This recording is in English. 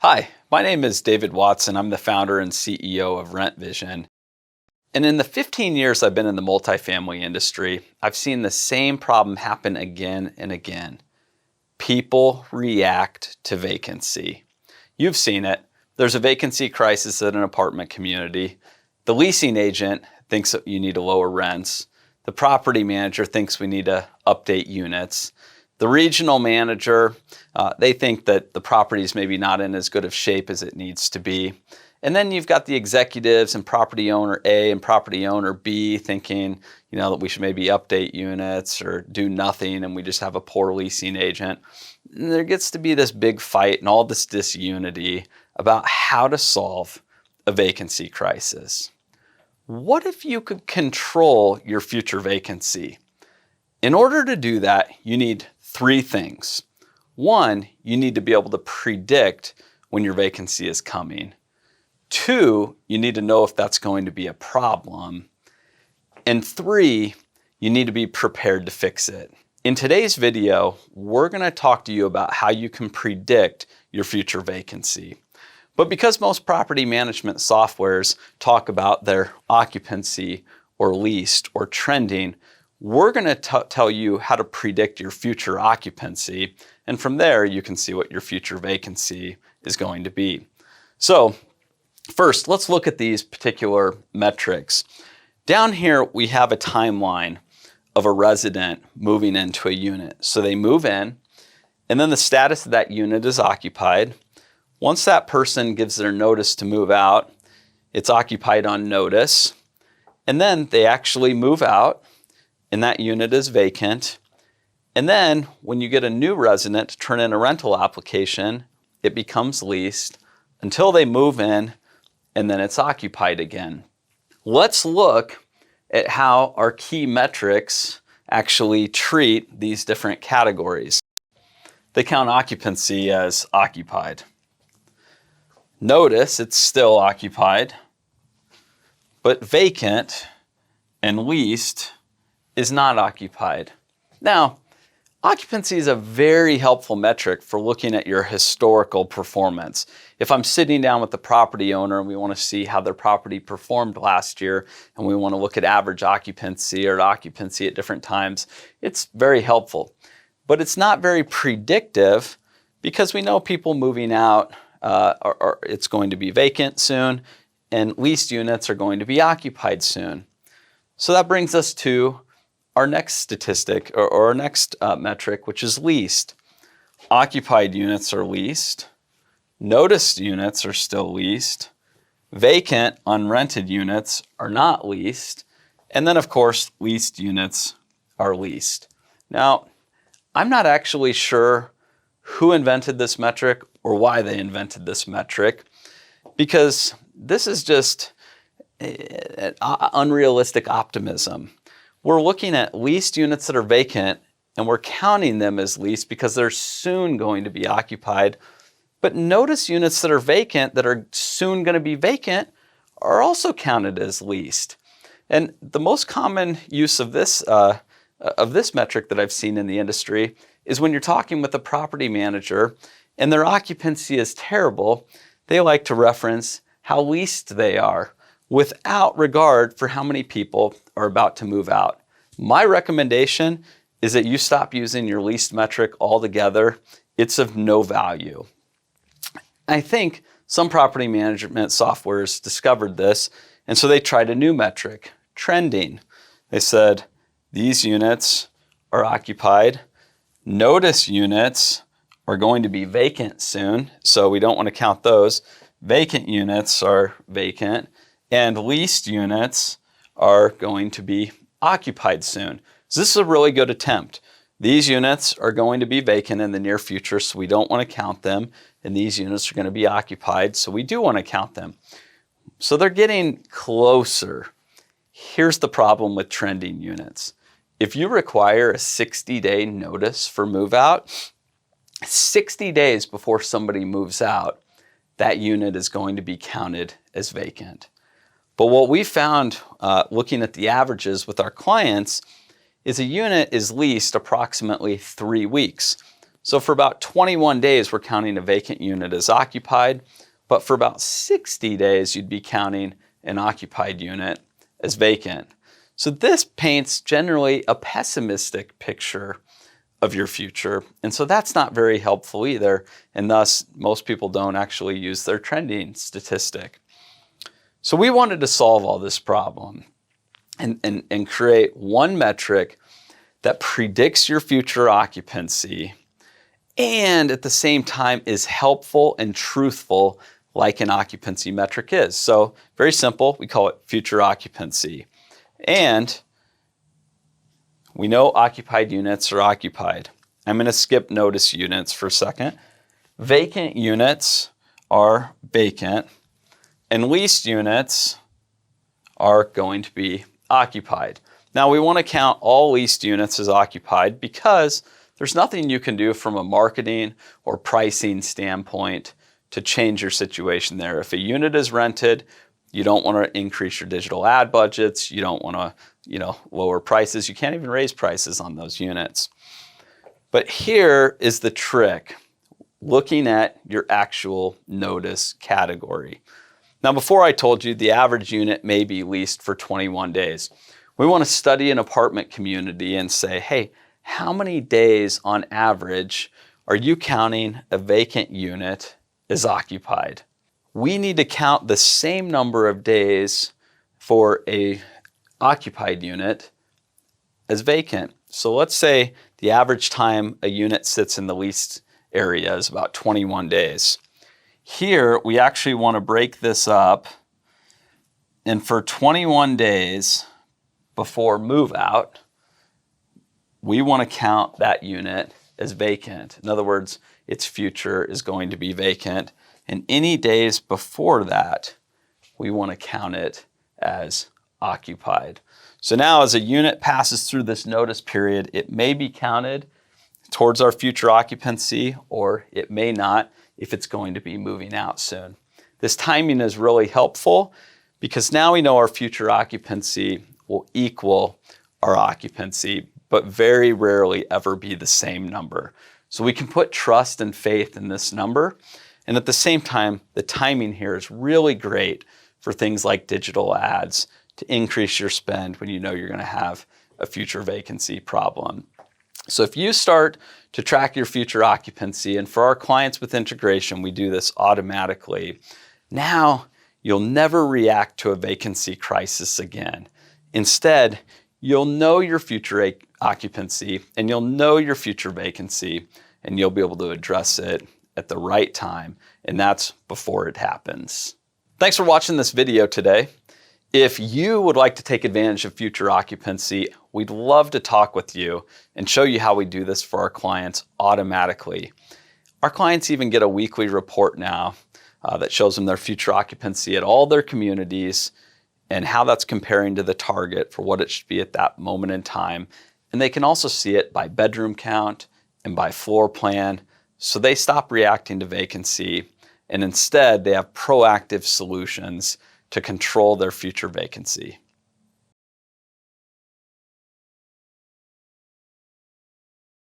Hi, my name is David Watson. I'm the founder and CEO of Rent Vision. And in the 15 years I've been in the multifamily industry, I've seen the same problem happen again and again. People react to vacancy. You've seen it. There's a vacancy crisis at an apartment community. The leasing agent thinks that you need to lower rents. The property manager thinks we need to update units. The regional manager, they think that the property is maybe not in as good of shape as it needs to be. And then you've got the executives and property owner A and property owner B thinking, that we should maybe update units or do nothing, and we just have a poor leasing agent. And there gets to be this big fight and all this disunity about how to solve a vacancy crisis. What if you could control your future vacancy? In order to do that, you need three things. One, you need to be able to predict when your vacancy is coming. Two, you need to know if that's going to be a problem. And three, you need to be prepared to fix it. In today's video, we're going to talk to you about how you can predict your future vacancy. But because most property management softwares talk about their occupancy or leased or trending, we're going to tell you how to predict your future occupancy, and from there you can see what your future vacancy is going to be. So first, let's look at these particular metrics. Down here we have a timeline of a resident moving into a unit. So they move in, and then the status of that unit is occupied. Once that person gives their notice to move out, it's occupied on notice, and then they actually move out, and that unit is vacant. And then when you get a new resident to turn in a rental application, it becomes leased until they move in, and then it's occupied again. Let's look at how our key metrics actually treat these different categories. They count occupancy as occupied. Notice it's still occupied, but vacant and leased is not occupied. Now, occupancy is a very helpful metric for looking at your historical performance. If I'm sitting down with the property owner and we want to see how their property performed last year, and we want to look at average occupancy or occupancy at different times, it's very helpful. But it's not very predictive because we know people moving out, it's going to be vacant soon, and leased units are going to be occupied soon. So that brings us to our next statistic or our next metric, which is leased. Occupied units are leased. Noticed units are still leased. Vacant, unrented units are not leased. And then, of course, leased units are leased. Now, I'm not actually sure who invented this metric or why they invented this metric, because this is just unrealistic optimism. We're looking at leased units that are vacant, and we're counting them as leased because they're soon going to be occupied. But notice units that are vacant, that are soon going to be vacant, are also counted as leased. And the most common use of this metric that I've seen in the industry is when you're talking with a property manager and their occupancy is terrible, they like to reference how leased they are without regard for how many people are about to move out. My recommendation is that you stop using your leased metric altogether. It's of no value. I think some property management softwares discovered this, and so they tried a new metric, trending. They said, these units are occupied. Notice units are going to be vacant soon, so we don't want to count those. Vacant units are vacant, and leased units are going to be occupied soon. So this is a really good attempt. These units are going to be vacant in the near future, so we don't want to count them. And these units are going to be occupied, so we do want to count them. So they're getting closer. Here's the problem with trending units. If you require a 60-day notice for move out, 60 days before somebody moves out, that unit is going to be counted as vacant. But what we found looking at the averages with our clients is a unit is leased approximately 3 weeks. So for about 21 days, we're counting a vacant unit as occupied, but for about 60 days, you'd be counting an occupied unit as vacant. So this paints generally a pessimistic picture of your future. And so that's not very helpful either. And thus, most people don't actually use their trending statistic. So we wanted to solve all this problem and create one metric that predicts your future occupancy and at the same time is helpful and truthful like an occupancy metric is. So very simple, we call it future occupancy. And we know occupied units are occupied. I'm going to skip notice units for a second. Vacant units are vacant, and leased units are going to be occupied. Now we want to count all leased units as occupied because there's nothing you can do from a marketing or pricing standpoint to change your situation there. If a unit is rented, you don't want to increase your digital ad budgets. You don't want to, lower prices. You can't even raise prices on those units. But here is the trick, looking at your actual notice category. Now, before I told you the average unit may be leased for 21 days. We want to study an apartment community and say, hey, how many days on average are you counting a vacant unit as occupied? We need to count the same number of days for a occupied unit as vacant. So let's say the average time a unit sits in the leased area is about 21 days. Here, we actually want to break this up, and for 21 days before move out, we want to count that unit as vacant. In other words, its future is going to be vacant. And any days before that, we want to count it as occupied. So now as a unit passes through this notice period, it may be counted towards our future occupancy, or it may not if it's going to be moving out soon. This timing is really helpful because now we know our future occupancy will equal our occupancy, but very rarely ever be the same number. So we can put trust and faith in this number. And at the same time, the timing here is really great for things like digital ads to increase your spend when you know you're going to have a future vacancy problem. So if you start to track your future occupancy, and for our clients with integration, we do this automatically, now you'll never react to a vacancy crisis again. Instead, you'll know your future occupancy and you'll know your future vacancy, and you'll be able to address it at the right time, and that's before it happens. Thanks for watching this video today. If you would like to take advantage of future occupancy, we'd love to talk with you and show you how we do this for our clients automatically. Our clients even get a weekly report now that shows them their future occupancy at all their communities and how that's comparing to the target for what it should be at that moment in time. And they can also see it by bedroom count and by floor plan, so they stop reacting to vacancy and instead they have proactive solutions to control their future vacancy.